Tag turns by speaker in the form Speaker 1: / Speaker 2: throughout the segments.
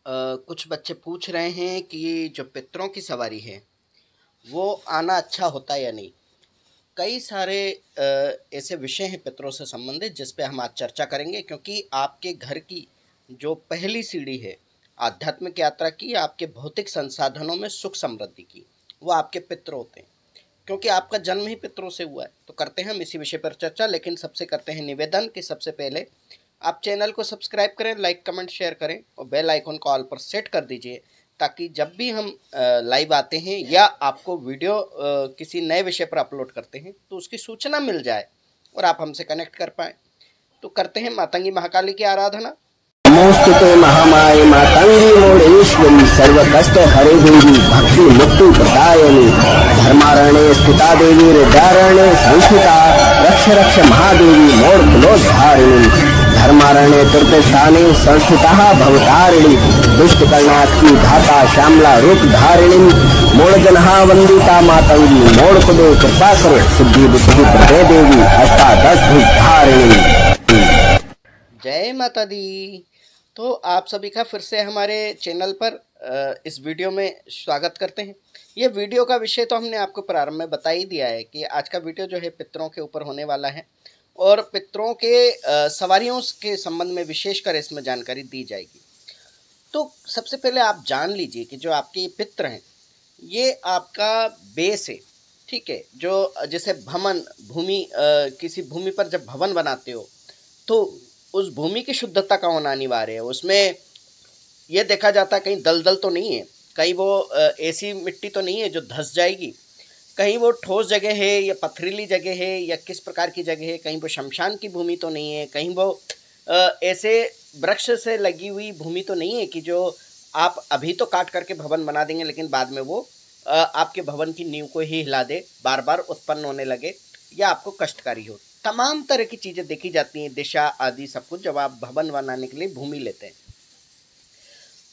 Speaker 1: कुछ बच्चे पूछ रहे हैं कि जो पितरों की सवारी है वो आना अच्छा होता है या नहीं। कई सारे ऐसे विषय हैं पितरों से संबंधित जिस पे हम आज चर्चा करेंगे, क्योंकि आपके घर की जो पहली सीढ़ी है आध्यात्मिक यात्रा की, आपके भौतिक संसाधनों में सुख समृद्धि की, वो आपके पितर होते हैं, क्योंकि आपका जन्म ही पितरों से हुआ है। तो करते हैं हम इसी विषय पर चर्चा, लेकिन सबसे करते हैं निवेदन कि सबसे पहले आप चैनल को सब्सक्राइब करें, लाइक कमेंट शेयर करें और बेल आइकन को ऑल पर सेट कर दीजिए, ताकि जब भी हम लाइव आते हैं या आपको वीडियो किसी नए विषय पर अपलोड करते हैं तो उसकी सूचना मिल जाए और आप हमसे कनेक्ट कर पाएँ। तो करते हैं मातंगी महाकाली की आराधना।
Speaker 2: नमोस्तुते महामाये मातंगी मोडेश्वरी सर्व कष्ट हरे देवी भक्ति मुक्ति प्रदायिनी धर्मारण्ये स्थिता देवी हृदयारण्ये संस्थिता रक्ष रक्ष महादेवी मोड़ कुलोद्धारिणी धर्मारण्ये तीर्थ स्थाने संस्थिता भवतारिणी दुष्ट कर्णाकी धाता श्यामला रूप धारिणी मोड़ जनहा वंदिता मातंगी मोड़ कुदे कृपा करो सिद्धि बुद्धि प्रदे देवी अष्टादश धारिणी।
Speaker 1: जय माता दी। तो आप सभी का फिर से हमारे चैनल पर इस वीडियो में स्वागत करते हैं। ये वीडियो का विषय तो हमने आपको प्रारंभ में बता ही दिया है कि आज का वीडियो जो है पितरों के ऊपर होने वाला है और पितरों के सवारियों के संबंध में विशेषकर इसमें जानकारी दी जाएगी। तो सबसे पहले आप जान लीजिए कि जो आपके पितर हैं ये आपका बेस है, ठीक है। जो जैसे भवन भूमि, किसी भूमि पर जब भवन बनाते हो तो उस भूमि की शुद्धता का होना अनिवार्य है। उसमें यह देखा जाता है कहीं दलदल तो नहीं है, कहीं वो ऐसी मिट्टी तो नहीं है जो धंस जाएगी, कहीं वो ठोस जगह है या पथरीली जगह है या किस प्रकार की जगह है, कहीं वो शमशान की भूमि तो नहीं है, कहीं वो ऐसे वृक्ष से लगी हुई भूमि तो नहीं है कि जो आप अभी तो काट करके भवन बना देंगे लेकिन बाद में वो आपके भवन की नींव को ही हिला दे, बार बार उत्पन्न होने लगे या आपको कष्टकारी हो। तमाम तरह की चीज़ें देखी जाती हैं, दिशा आदि सब कुछ, जब आप भवन बनाने के लिए भूमि लेते हैं।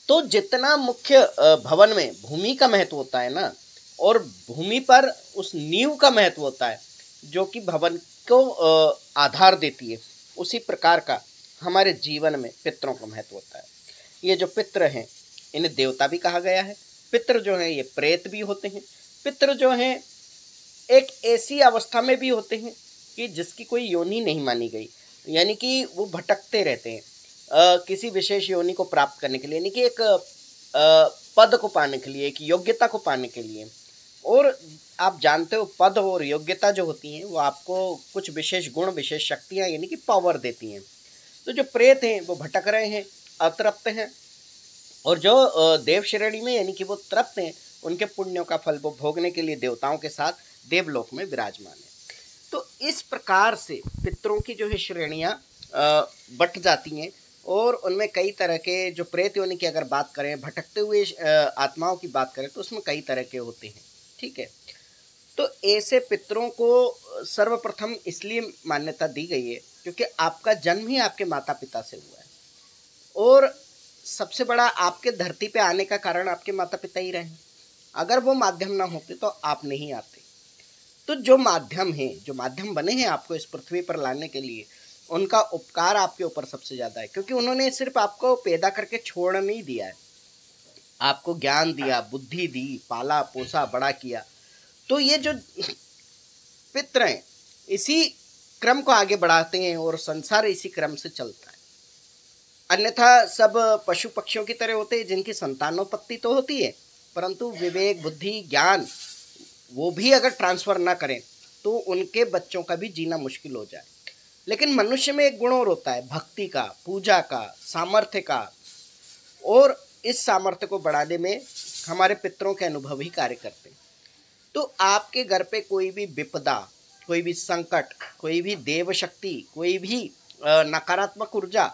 Speaker 1: तो जितना मुख्य भवन में भूमि का महत्व होता है ना, और भूमि पर उस नींव का महत्व होता है जो कि भवन को आधार देती है, उसी प्रकार का हमारे जीवन में पितरों का महत्व होता है। ये जो पितर हैं इन्हें देवता भी कहा गया है। पितर जो हैं ये प्रेत भी होते हैं। पितर जो हैं एक ऐसी अवस्था में भी होते हैं कि जिसकी कोई योनि नहीं मानी गई, यानी कि वो भटकते रहते हैं किसी विशेष योनि को प्राप्त करने के लिए, यानी कि एक पद को पाने के लिए, एक योग्यता को पाने के लिए। और आप जानते हो पद और योग्यता जो होती हैं वो आपको कुछ विशेष गुण, विशेष शक्तियाँ यानी कि पावर देती हैं। तो जो प्रेत हैं वो भटक रहे हैं, अतृप्त हैं, और जो देव श्रेणी में यानी कि वो तृप्त हैं, उनके पुण्यों का फल वो भोगने के लिए देवताओं के साथ देवलोक में विराजमान है। तो इस प्रकार से पितरों की जो है श्रेणियाँ बट जाती हैं और उनमें कई तरह के, जो प्रेत योनि की अगर बात करें, भटकते हुए आत्माओं की बात करें, तो उसमें कई तरह के होते हैं, ठीक है। तो ऐसे पितरों को सर्वप्रथम इसलिए मान्यता दी गई है क्योंकि आपका जन्म ही आपके माता पिता से हुआ है, और सबसे बड़ा आपके धरती पे आने का कारण आपके माता पिता ही रहे। अगर वो माध्यम ना होते तो आप नहीं आते। तो जो माध्यम हैं, जो माध्यम बने हैं आपको इस पृथ्वी पर लाने के लिए, उनका उपकार आपके ऊपर सबसे ज़्यादा है, क्योंकि उन्होंने सिर्फ आपको पैदा करके छोड़ नहीं दिया है, आपको ज्ञान दिया, बुद्धि दी, पाला पोसा बड़ा किया। तो ये जो पितर हैं इसी क्रम को आगे बढ़ाते हैं और संसार इसी क्रम से चलता है। अन्यथा सब पशु पक्षियों की तरह होते हैं जिनकी संतानोत्पत्ति तो होती है, परंतु विवेक, बुद्धि, ज्ञान वो भी अगर ट्रांसफ़र ना करें तो उनके बच्चों का भी जीना मुश्किल हो जाए। लेकिन मनुष्य में एक गुण और होता है, भक्ति का, पूजा का, सामर्थ्य का, और इस सामर्थ्य को बढ़ाने में हमारे पितरों के अनुभव ही कार्य करते हैं। तो आपके घर पे कोई भी विपदा, कोई भी संकट, कोई भी देव शक्ति, कोई भी नकारात्मक ऊर्जा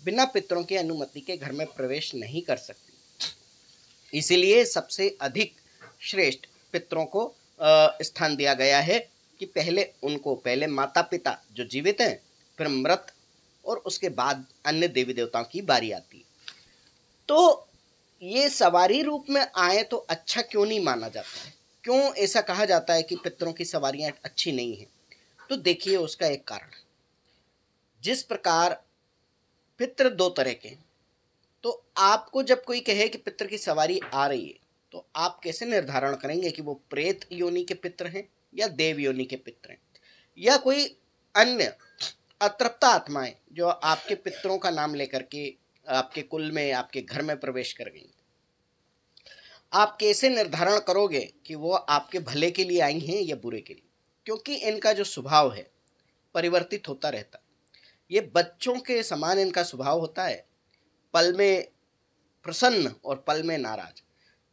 Speaker 1: बिना पितरों की अनुमति के घर में प्रवेश नहीं कर सकती। इसीलिए सबसे अधिक श्रेष्ठ पितरों को स्थान दिया गया है कि पहले माता पिता जो जीवित हैं, फिर मृत, और उसके बाद अन्य देवी देवताओं की बारी आती है। तो ये सवारी रूप में आए तो अच्छा क्यों नहीं माना जाता है? क्यों ऐसा कहा जाता है कि पितरों की सवारियां अच्छी नहीं हैं? तो देखिए उसका एक कारण, जिस प्रकार पितृ दो तरह के, तो आपको जब कोई कहे कि पितृ की सवारी आ रही है, तो आप कैसे निर्धारण करेंगे कि वो प्रेत योनि के पितृ हैं या देव योनि के पितृ हैं, या कोई अन्य अतृप्त आत्माएं जो आपके पितरों का नाम लेकर के आपके कुल में, आपके घर में प्रवेश कर गई। आप कैसे निर्धारण करोगे कि वो आपके भले के लिए आई हैं या बुरे के लिए? क्योंकि इनका जो स्वभाव है परिवर्तित होता रहता है। ये बच्चों के समान इनका स्वभाव होता है, पल में प्रसन्न और पल में नाराज।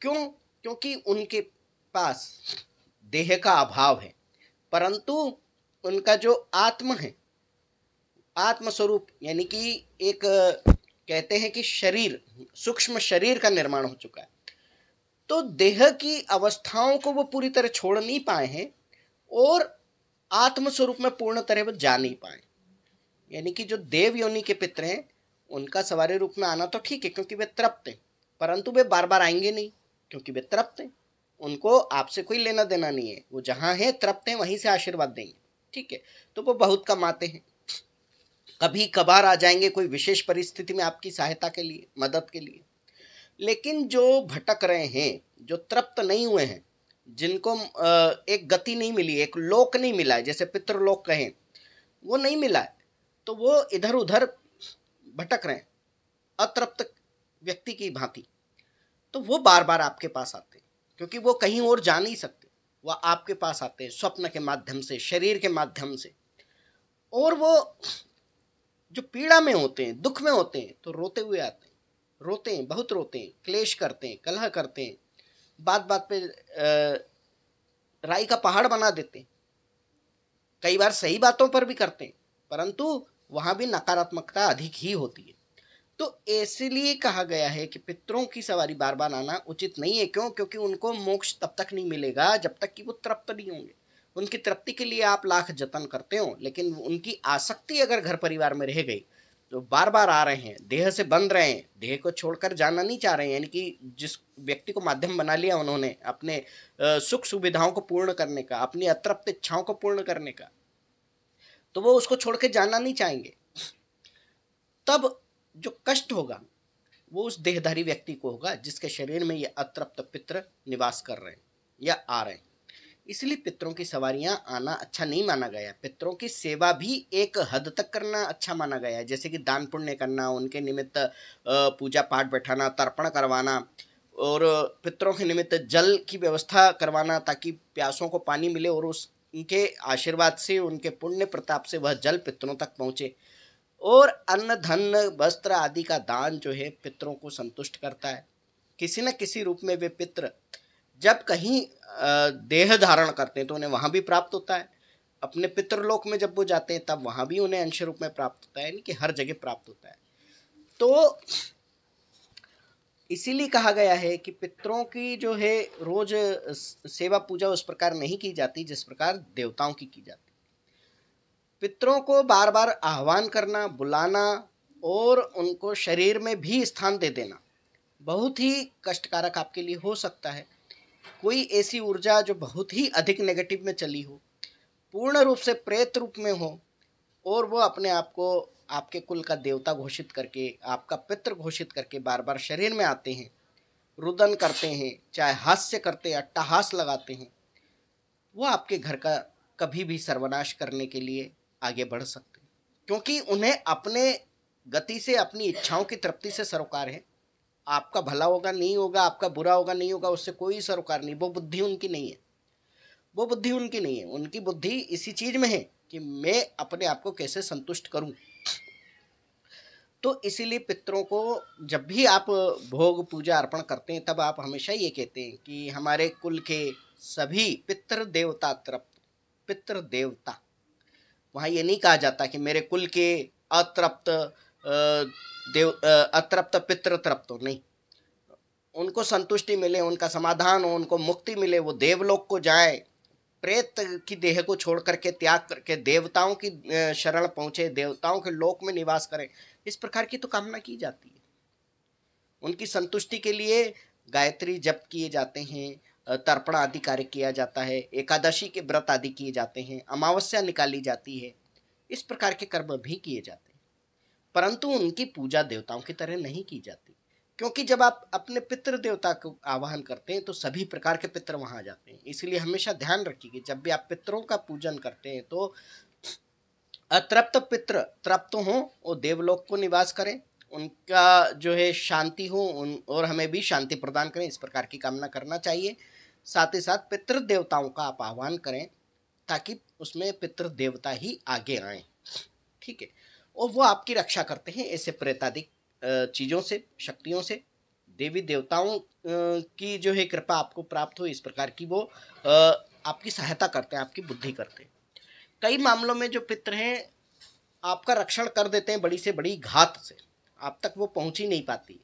Speaker 1: क्यों? क्योंकि उनके पास देह का अभाव है, परंतु उनका जो आत्म है, आत्म स्वरूप, यानी कि एक कहते हैं कि शरीर, सूक्ष्म शरीर का निर्माण हो चुका है। तो देह की अवस्थाओं को वो पूरी तरह छोड़ नहीं पाए हैं और आत्म स्वरूप में पूर्ण तरह वो जा नहीं पाए। यानी कि जो देव योनि के पितर हैं उनका सवारी रूप में आना तो ठीक है क्योंकि वे तृप्त हैं, परंतु वे बार बार आएंगे नहीं क्योंकि वे तृप्त हैं। उनको आपसे कोई लेना देना नहीं है, वो जहाँ है तृप्त हैं वहीं से आशीर्वाद देंगे, ठीक है। तो वो बहुत कम आते हैं, कभी कभार आ जाएंगे कोई विशेष परिस्थिति में आपकी सहायता के लिए, मदद के लिए। लेकिन जो भटक रहे हैं, जो तृप्त नहीं हुए हैं, जिनको एक गति नहीं मिली, एक लोक नहीं मिला है, जैसे पितृलोक कहें, वो नहीं मिला है, तो वो इधर उधर भटक रहे हैं अतृप्त व्यक्ति की भांति, तो वो बार बार आपके पास आते हैं क्योंकि वो कहीं और जा नहीं सकते। वह आपके पास आते हैं स्वप्न के माध्यम से, शरीर के माध्यम से, और वो जो पीड़ा में होते हैं, दुख में होते हैं, तो रोते हुए आते हैं, रोते हैं, बहुत रोते हैं, क्लेश करते हैं, कलह करते हैं, बात बात पे राई का पहाड़ बना देते हैं। कई बार सही बातों पर भी करते हैं, परंतु वहां भी नकारात्मकता अधिक ही होती है। तो इसलिए कहा गया है कि पितरों की सवारी बार बार आना उचित नहीं है। क्यों? क्योंकि उनको मोक्ष तब तक नहीं मिलेगा जब तक कि वो तृप्त नहीं होंगे। उनकी तृप्ति के लिए आप लाख जतन करते हो, लेकिन उनकी आसक्ति अगर घर परिवार में रह गई तो बार बार आ रहे हैं, देह से बंध रहे हैं, देह को छोड़कर जाना नहीं चाह रहे हैं। यानी कि जिस व्यक्ति को माध्यम बना लिया उन्होंने अपने सुख सुविधाओं को पूर्ण करने का, अपनी अतृप्त इच्छाओं को पूर्ण करने का, तो वो उसको छोड़ के जाना नहीं चाहेंगे। तब जो कष्ट होगा वो उस देहधारी व्यक्ति को होगा जिसके शरीर में ये अतृप्त पित्र निवास कर रहे हैं या आ रहे हैं। इसलिए पितरों की सवारियां आना अच्छा नहीं माना गया। पितरों की सेवा भी एक हद तक करना अच्छा माना गया है, जैसे कि दान पुण्य करना, उनके निमित्त पूजा पाठ बैठाना, तर्पण करवाना, और पितरों के निमित्त जल की व्यवस्था करवाना ताकि प्यासों को पानी मिले और उनके आशीर्वाद से, उनके पुण्य प्रताप से वह जल पितरों तक पहुँचे। और अन्न धन वस्त्र आदि का दान जो है पितरों को संतुष्ट करता है। किसी न किसी रूप में वे पितर जब कहीं देह धारण करते हैं तो उन्हें वहां भी प्राप्त होता है। अपने पितृलोक में जब वो जाते हैं तब वहां भी उन्हें अंश रूप में प्राप्त होता है, यानी कि हर जगह प्राप्त होता है। तो इसीलिए कहा गया है कि पितरों की जो है रोज सेवा पूजा उस प्रकार नहीं की जाती जिस प्रकार देवताओं की जाती। पितरों को बार बार आह्वान करना, बुलाना और उनको शरीर में भी स्थान दे देना बहुत ही कष्टकारक आपके लिए हो सकता है। कोई ऐसी ऊर्जा जो बहुत ही अधिक नेगेटिव में चली हो, पूर्ण रूप से प्रेत रूप में हो, और वो अपने आप को आपके कुल का देवता घोषित करके, आपका पितृ घोषित करके बार बार शरीर में आते हैं, रुदन करते हैं, चाहे हास्य करते हैं, अट्टहास लगाते हैं, वो आपके घर का कभी भी सर्वनाश करने के लिए आगे बढ़ सकते हैं। क्योंकि उन्हें अपने गति से, अपनी इच्छाओं की तृप्ति से सरोकार है। आपका भला होगा नहीं होगा, आपका बुरा होगा नहीं होगा, उससे कोई सरोकार नहीं। वो बुद्धि उनकी नहीं है, वो बुद्धि उनकी नहीं है। उनकी बुद्धि इसी चीज में है कि मैं अपने आप को कैसे संतुष्ट करूं। तो इसीलिए पितरों को जब भी आप भोग पूजा अर्पण करते हैं तब आप हमेशा ये कहते हैं कि हमारे कुल के सभी पितृ देवता तृप्त, पितृ देवता। वहाँ ये नहीं कहा जाता कि मेरे कुल के अतृप्त अतृप्त पितृ तृप्त हो, नहीं। उनको संतुष्टि मिले, उनका समाधान हो, उनको मुक्ति मिले, वो देवलोक को जाए, प्रेत की देह को छोड़ करके, त्याग करके देवताओं की शरण पहुंचे, देवताओं के लोक में निवास करें, इस प्रकार की तो कामना की जाती है। उनकी संतुष्टि के लिए गायत्री जप किए जाते हैं, तर्पण आदि कार्य किया जाता है, एकादशी के व्रत आदि किए जाते हैं, अमावस्या निकाली जाती है, इस प्रकार के कर्म भी किए जाते हैं। परंतु उनकी पूजा देवताओं की तरह नहीं की जाती, क्योंकि जब आप अपने पितृ देवता को आवाहन करते हैं तो सभी प्रकार के पितृ वहां आ जाते हैं। इसलिए हमेशा ध्यान रखिए कि जब भी आप पितरों का पूजन करते हैं तो अतृप्त पितृ तृप्त हो, वो देवलोक को निवास करें, उनका जो है शांति हो, और हमें भी शांति प्रदान करें, इस प्रकार की कामना करना चाहिए। साथ ही साथ पितृ देवताओं का आप आह्वान करें ताकि उसमें पितृ देवता ही आगे आए, ठीक है, और वो आपकी रक्षा करते हैं ऐसे प्रेतादिक चीज़ों से, शक्तियों से। देवी देवताओं की जो है कृपा आपको प्राप्त हो, इस प्रकार की वो आपकी सहायता करते हैं, आपकी बुद्धि करते हैं। कई मामलों में जो पितृ हैं आपका रक्षण कर देते हैं बड़ी से बड़ी घात से, आप तक वो पहुंच ही नहीं पाती।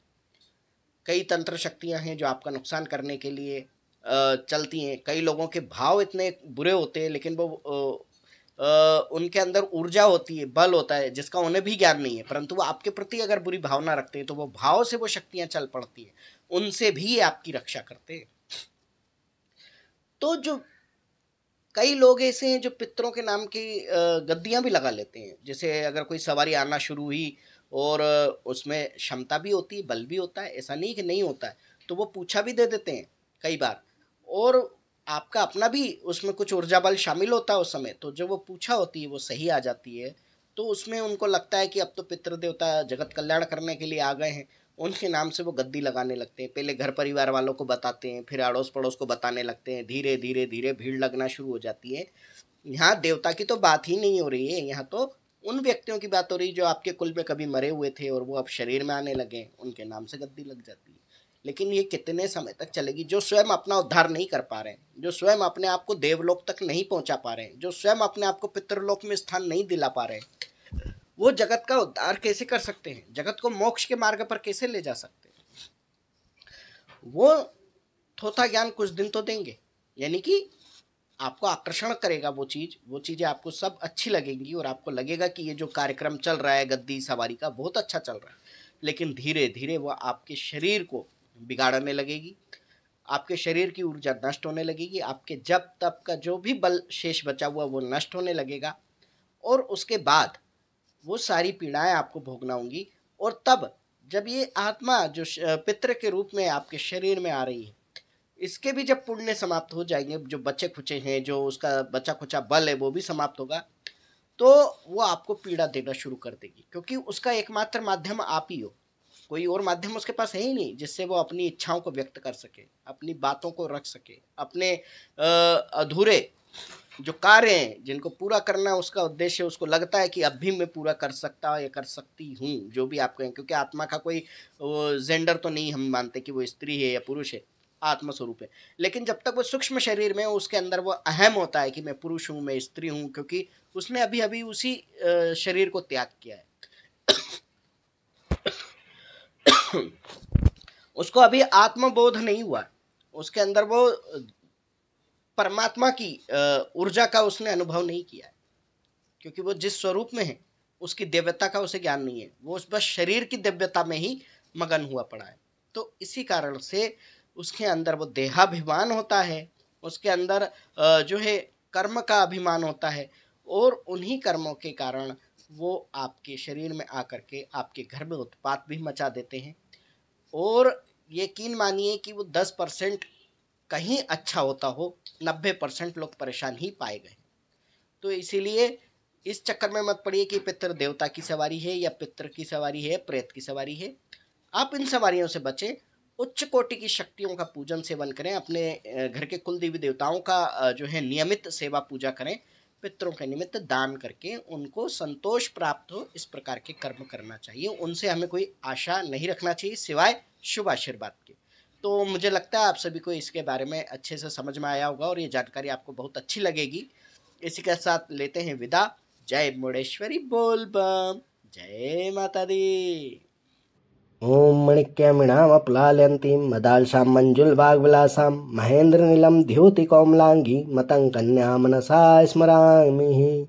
Speaker 1: कई तंत्र शक्तियां हैं जो आपका नुकसान करने के लिए चलती हैं। कई लोगों के भाव इतने बुरे होते हैं, लेकिन वो उनके अंदर ऊर्जा होती है, बल होता है, जिसका उन्हें भी ज्ञान नहीं है, परंतु वो आपके प्रति अगर बुरी भावना रखते हैं तो वो भाव से वो शक्तियां चल पड़ती हैं, उनसे भी आपकी रक्षा करते हैं। तो जो कई लोग ऐसे हैं जो पितरों के नाम की गद्दियां भी लगा लेते हैं। जैसे अगर कोई सवारी आना शुरू हुई और उसमें क्षमता भी होती है, बल भी होता है, ऐसा नहीं कि नहीं होता है, तो वो पूछा भी दे देते हैं कई बार, और आपका अपना भी उसमें कुछ ऊर्जा बल शामिल होता है उस समय, तो जो वो पूछा होती है वो सही आ जाती है। तो उसमें उनको लगता है कि अब तो पितृ देवता जगत कल्याण करने के लिए आ गए हैं, उनके नाम से वो गद्दी लगाने लगते हैं। पहले घर परिवार वालों को बताते हैं, फिर अड़ोस पड़ोस को बताने लगते हैं, धीरे धीरे धीरे भीड़ लगना शुरू हो जाती है। यहाँ देवता की तो बात ही नहीं हो रही है, यहाँ तो उन व्यक्तियों की बात हो रही है जो आपके कुल में कभी मरे हुए थे और वो अब शरीर में आने लगे, उनके नाम से गद्दी लग जाती है। लेकिन ये कितने समय तक चलेगी? जो स्वयं अपना उद्धार नहीं कर पा रहे हैं, जो स्वयं अपने आप को देवलोक तक नहीं पहुंचा पा रहे हैं, जो स्वयं अपने आप को पितृलोक में स्थान नहीं दिला पा रहे हैं, वो जगत का उद्धार कैसे कर सकते हैं? जगत को मोक्ष के मार्ग पर कैसे ले जा सकते हैं? वो थोथा ज्ञान कुछ दिन तो देंगे, यानी कि आपको आकर्षण करेगा वो चीज़ें आपको सब अच्छी लगेंगी और आपको लगेगा कि ये जो कार्यक्रम चल रहा है गद्दी सवारी का बहुत अच्छा चल रहा है। लेकिन धीरे धीरे वो आपके शरीर को बिगाड़ने लगेगी, आपके शरीर की ऊर्जा नष्ट होने लगेगी, आपके जब तप का जो भी बल शेष बचा हुआ वो नष्ट होने लगेगा, और उसके बाद वो सारी पीड़ाएं आपको भोगना होंगी। और तब जब ये आत्मा जो पितृ के रूप में आपके शरीर में आ रही है, इसके भी जब पुण्य समाप्त हो जाएंगे, जो बचे खुचे हैं, जो उसका बचा खुचा बल है वो भी समाप्त होगा, तो वो आपको पीड़ा देना शुरू कर देगी, क्योंकि उसका एकमात्र माध्यम आप ही हो, कोई और माध्यम उसके पास है ही नहीं जिससे वो अपनी इच्छाओं को व्यक्त कर सके, अपनी बातों को रख सके, अपने अधूरे जो कार्य हैं जिनको पूरा करना उसका उद्देश्य, उसको लगता है कि अब भी मैं पूरा कर सकता या कर सकती हूँ, जो भी आप कहें, क्योंकि आत्मा का कोई जेंडर तो नहीं हम मानते कि वो स्त्री है या पुरुष है, आत्मा स्वरूप है। लेकिन जब तक वो सूक्ष्म शरीर में, उसके अंदर वो अहम होता है कि मैं पुरुष हूँ, मैं स्त्री हूँ, क्योंकि उसने अभी अभी उसी शरीर को त्याग किया है। उसको अभी आत्मबोध नहीं हुआ, उसके अंदर वो परमात्मा की ऊर्जा का उसने अनुभव नहीं किया है, क्योंकि वो जिस स्वरूप में है उसकी दिव्यता का उसे ज्ञान नहीं है, वो बस शरीर की दिव्यता में ही मगन हुआ पड़ा है। तो इसी कारण से उसके अंदर वो देहाभिमान होता है, उसके अंदर जो है कर्म का अभिमान होता है, और उन्हीं कर्मों के कारण वो आपके शरीर में आकर के आपके घर में उत्पात भी मचा देते हैं। और यकीन मानिए कि वो 10% कहीं अच्छा होता हो, 90% लोग परेशान ही पाए गए। तो इसीलिए इस चक्कर में मत पड़िए कि पितृ देवता की सवारी है या पितृ की सवारी है, प्रेत की सवारी है। आप इन सवारियों से बचें, उच्च कोटि की शक्तियों का पूजन सेवन करें, अपने घर के कुल देवी देवताओं का जो है नियमित सेवा पूजा करें, पितरों के निमित्त दान करके उनको संतोष प्राप्त हो, इस प्रकार के कर्म करना चाहिए। उनसे हमें कोई आशा नहीं रखना चाहिए सिवाय शुभ आशीर्वाद के। तो मुझे लगता है आप सभी को इसके बारे में अच्छे से समझ में आया होगा और ये जानकारी आपको बहुत अच्छी लगेगी। इसी के साथ लेते हैं विदा। जय मुंडेश्वरी बोल बम, जय माता दी।
Speaker 2: ओम मणिक्यमिणामप्लाल्यन्तीं मदालसां मञ्जुलवाग्विलासां महेन्द्रनीलं द्योतिकौमलाङ्गी मतं कन्या मनसा स्मरामि।